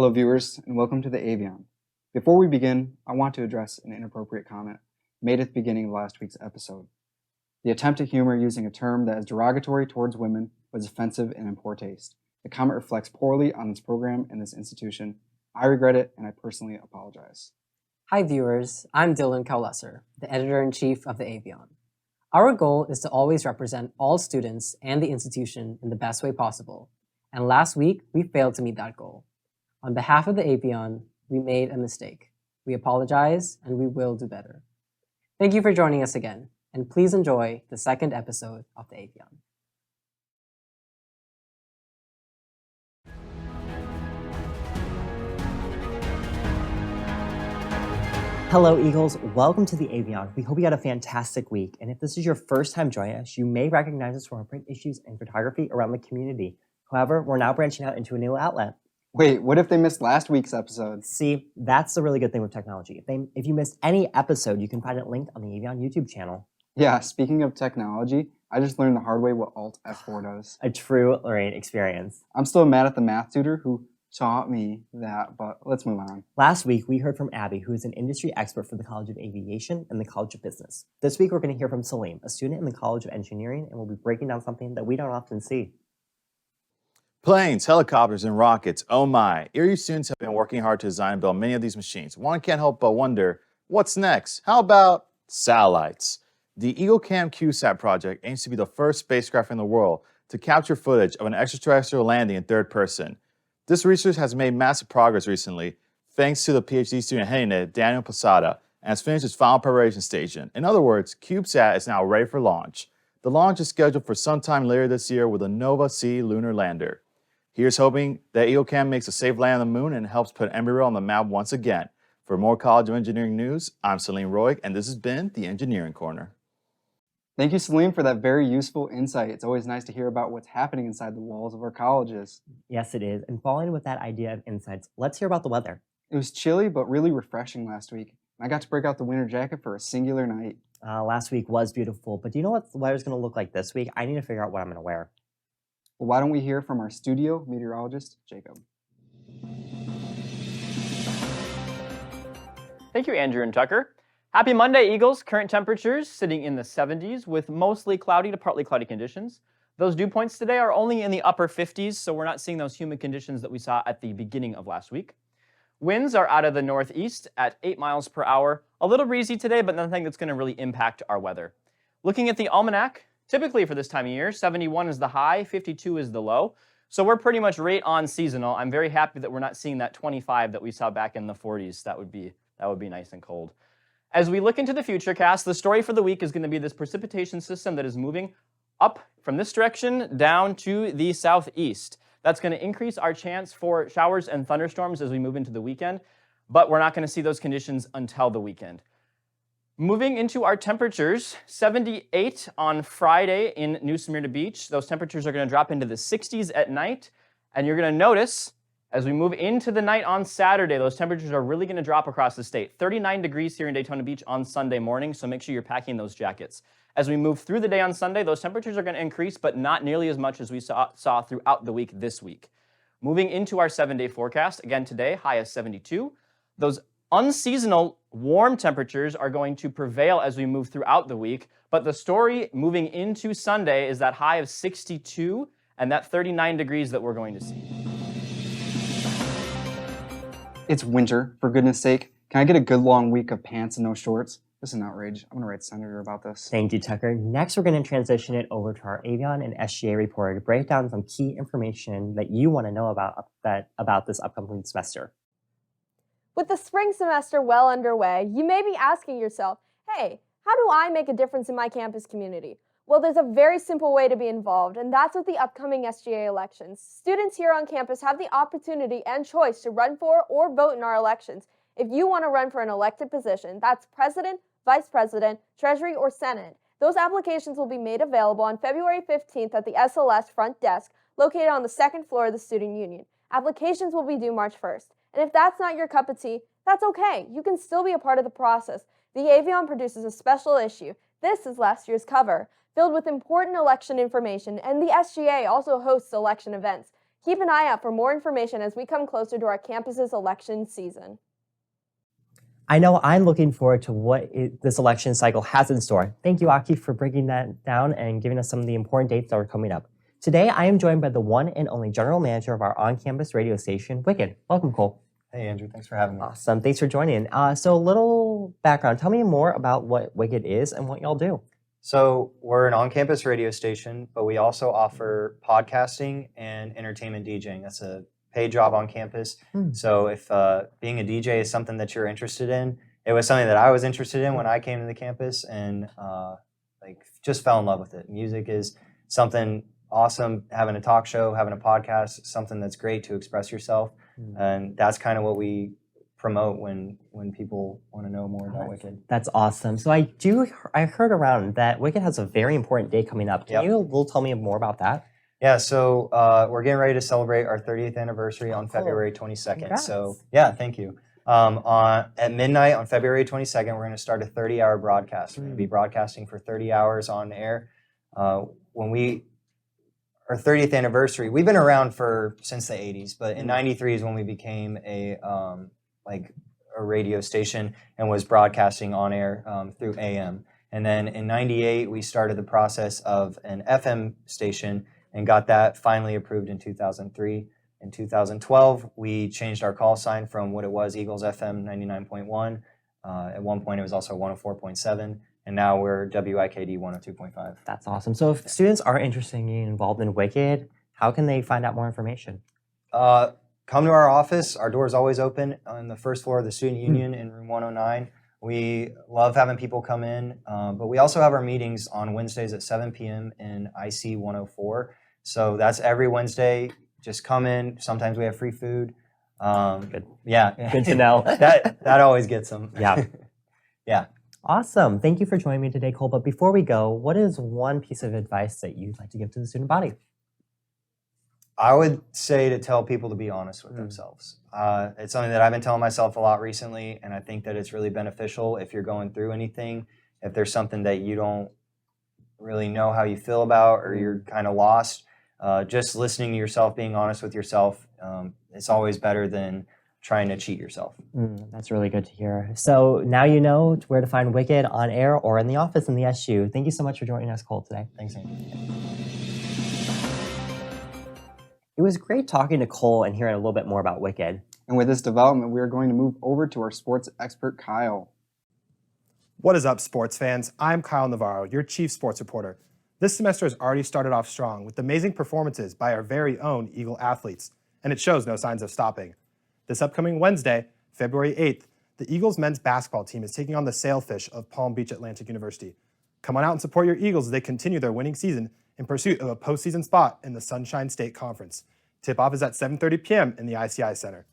Hello viewers, and welcome to the Avion. Before we begin, I want to address an inappropriate comment made at the beginning of last week's episode. The attempt at humor using a term that is derogatory towards women was offensive and in poor taste. The comment reflects poorly on this program and this institution. I regret it, and I personally apologize. Hi viewers, I'm Dylan Kaulesser, the Editor-in-Chief of the Avion. Our goal is to always represent all students and the institution in the best way possible, and last week we failed to meet that goal. On behalf of the Avion, we made a mistake. We apologize, and we will do better. Thank you for joining us again, and please enjoy the second episode of the Avion. Hello, Eagles. Welcome to the Avion. We hope you had a fantastic week. And if this is your first time joining us, you may recognize us from our print issues and photography around the community. However, we're now branching out into a new outlet. Wait, what if they missed last week's episode? See, that's the really good thing with technology. If you missed any episode, you can find it linked on the Avion YouTube channel. Yeah, speaking of technology, I just learned the hard way what Alt F4 does. A true learning experience. I'm still mad at the math tutor who taught me that, but let's move on. Last week, we heard from Abby, who is an industry expert for the College of Aviation and the College of Business. This week, we're going to hear from Salim, a student in the College of Engineering, and we'll be breaking down something that we don't often see. Planes, helicopters, and rockets, oh my. Erie students have been working hard to design and build many of these machines. One can't help but wonder, what's next? How about satellites? The EagleCam CubeSat project aims to be the first spacecraft in the world to capture footage of an extraterrestrial landing in third person. This research has made massive progress recently, thanks to the PhD student heading it, Daniel Posada, and has finished its final preparation station. In other words, CubeSat is now ready for launch. The launch is scheduled for sometime later this year with a NOVA-C Lunar Lander. Here's hoping that EagleCam makes a safe land on the moon and helps put Embry-Riddle on the map once again. For more College of Engineering news, I'm Salim Roig, and this has been the Engineering Corner. Thank you, Salim, for that very useful insight. It's always nice to hear about what's happening inside the walls of our colleges. Yes, it is. And following with that idea of insights, let's hear about the weather. It was chilly, but really refreshing last week. I got to break out the winter jacket for a singular night. Last week was beautiful, but do you know what the weather's going to look like this week? I need to figure out what I'm going to wear. Well, why don't we hear from our studio meteorologist, Jacob. Thank you, Andrew and Tucker. Happy Monday, Eagles. Current temperatures sitting in the 70s with mostly cloudy to partly cloudy conditions. Those dew points today are only in the upper 50s, so we're not seeing those humid conditions that we saw at the beginning of last week. Winds are out of the northeast at 8 miles per hour. A little breezy today, but nothing that's going to really impact our weather. Looking at the almanac, typically for this time of year, 71 is the high, 52 is the low. So we're pretty much right on seasonal. I'm very happy that we're not seeing that 25 that we saw back in the 40s. That would be nice and cold. As we look into the futurecast, the story for the week is going to be this precipitation system that is moving up from this direction down to the southeast. That's going to increase our chance for showers and thunderstorms as we move into the weekend, but we're not going to see those conditions until the weekend. Moving into our temperatures, 78 on Friday in New Smyrna Beach. Those temperatures are going to drop into the 60s at night, and you're going to notice as we move into the night on Saturday, those temperatures are really going to drop across the state. 39 degrees here in Daytona Beach on Sunday morning, so make sure you're packing those jackets. As we move through the day on Sunday, those temperatures are going to increase, but not nearly as much as we saw throughout the week this week. Moving into our 7-day forecast, again today, high of 72. Those unseasonal warm temperatures are going to prevail as we move throughout the week, but the story moving into Sunday is that high of 62 and that 39 degrees that we're going to see. It's winter, for goodness sake. Can I get a good long week of pants and no shorts? This is an outrage. I'm going to write Senator about this. Thank you, Tucker. Next, we're going to transition it over to our Avion and SGA reporter to break down some key information that you want to know about this upcoming semester. With the spring semester well underway, you may be asking yourself, hey, how do I make a difference in my campus community? Well, there's a very simple way to be involved, and that's with the upcoming SGA elections. Students here on campus have the opportunity and choice to run for or vote in our elections. If you want to run for an elected position, that's president, vice president, treasury, or senate, those applications will be made available on February 15th at the SLS front desk located on the second floor of the Student Union. Applications will be due March 1st. And if that's not your cup of tea, that's okay. You can still be a part of the process. The Avion produces a special issue. This is last year's cover, filled with important election information, and the SGA also hosts election events. Keep an eye out for more information as we come closer to our campus's election season. I know I'm looking forward to what this election cycle has in store. Thank you, Aki, for breaking that down and giving us some of the important dates that are coming up. Today, I am joined by the one and only general manager of our on-campus radio station, Wicked. Welcome, Cole. Hey, Andrew. Thanks for having me. Awesome. Thanks for joining. So a little background. Tell me more about what Wicked is and what y'all do. So we're an on-campus radio station, but we also offer podcasting and entertainment DJing. That's a paid job on campus. So if being a DJ is something that you're interested in, it was something that I was interested in when I came to the campus and just fell in love with it. Music is something awesome. Having a talk show, having a podcast, something that's great to express yourself. And that's kind of what we promote when people want to know more about Wicked. That's awesome. So I heard around that Wicked has a very important day coming up. Can you tell me more about that? Yeah, so we're getting ready to celebrate our 30th anniversary on February 22nd. Congrats. So yeah, thank you. At midnight on February 22nd, we're going to start a 30-hour broadcast. We're going to be broadcasting for 30 hours on air. Our 30th anniversary, we've been around since the 80s, but in 93 is when we became a radio station and was broadcasting on air through AM. And then in 98, we started the process of an FM station and got that finally approved in 2003. In 2012, we changed our call sign from what it was, Eagles FM 99.1. At one point, it was also 104.7. And now we're WIKD 102.5. That's awesome. So if students are interested in getting involved in Wicked, how can they find out more information? Come to our office. Our door is always open on the first floor of the Student Union in room 109. We love having people come in, but we also have our meetings on Wednesdays at 7 p.m. in IC 104. So that's every Wednesday. Just come in. Sometimes we have free food. Good. Yeah. Good to know. that always gets them. Yeah. Yeah. Awesome. Thank you for joining me today, Cole. But before we go, what is one piece of advice that you'd like to give to the student body? I would say to tell people to be honest with themselves. It's something that I've been telling myself a lot recently, and I think that it's really beneficial if you're going through anything, if there's something that you don't really know how you feel about or you're kind of lost, just listening to yourself, being honest with yourself, it's always better than trying to cheat yourself. That's really good to hear. So now you know where to find Wicked on air or in the office in the SU. Thank you so much for joining us, Cole, today. Thanks, Andrew. It was great talking to Cole and hearing a little bit more about Wicked. And with this development, we are going to move over to our sports expert, Kyle. What is up, sports fans? I'm Kyle Navarro, your chief sports reporter. This semester has already started off strong with amazing performances by our very own Eagle athletes, and it shows no signs of stopping. This upcoming Wednesday, February 8th, the Eagles men's basketball team is taking on the Sailfish of Palm Beach Atlantic University. Come on out and support your Eagles as they continue their winning season in pursuit of a postseason spot in the Sunshine State Conference. Tip-off is at 7:30 p.m. in the ICI Center.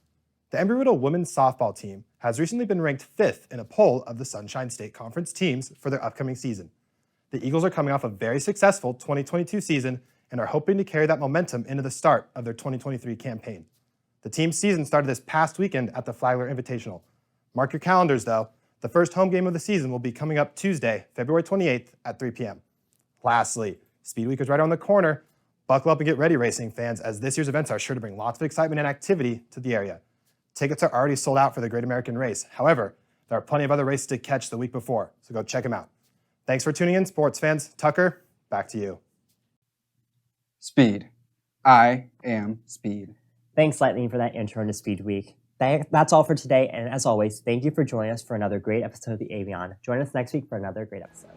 The Embry-Riddle women's softball team has recently been ranked 5th in a poll of the Sunshine State Conference teams for their upcoming season. The Eagles are coming off a very successful 2022 season and are hoping to carry that momentum into the start of their 2023 campaign. The team's season started this past weekend at the Flagler Invitational. Mark your calendars, though. The first home game of the season will be coming up Tuesday, February 28th at 3 p.m. Lastly, Speed Week is right around the corner. Buckle up and get ready, racing fans, as this year's events are sure to bring lots of excitement and activity to the area. Tickets are already sold out for the Great American Race. However, there are plenty of other races to catch the week before, so go check them out. Thanks for tuning in, sports fans. Tucker, back to you. Speed. I am Speed. Thanks, Lightning, for that intro into Speed Week. That's all for today, and as always, thank you for joining us for another great episode of the Avion. Join us next week for another great episode.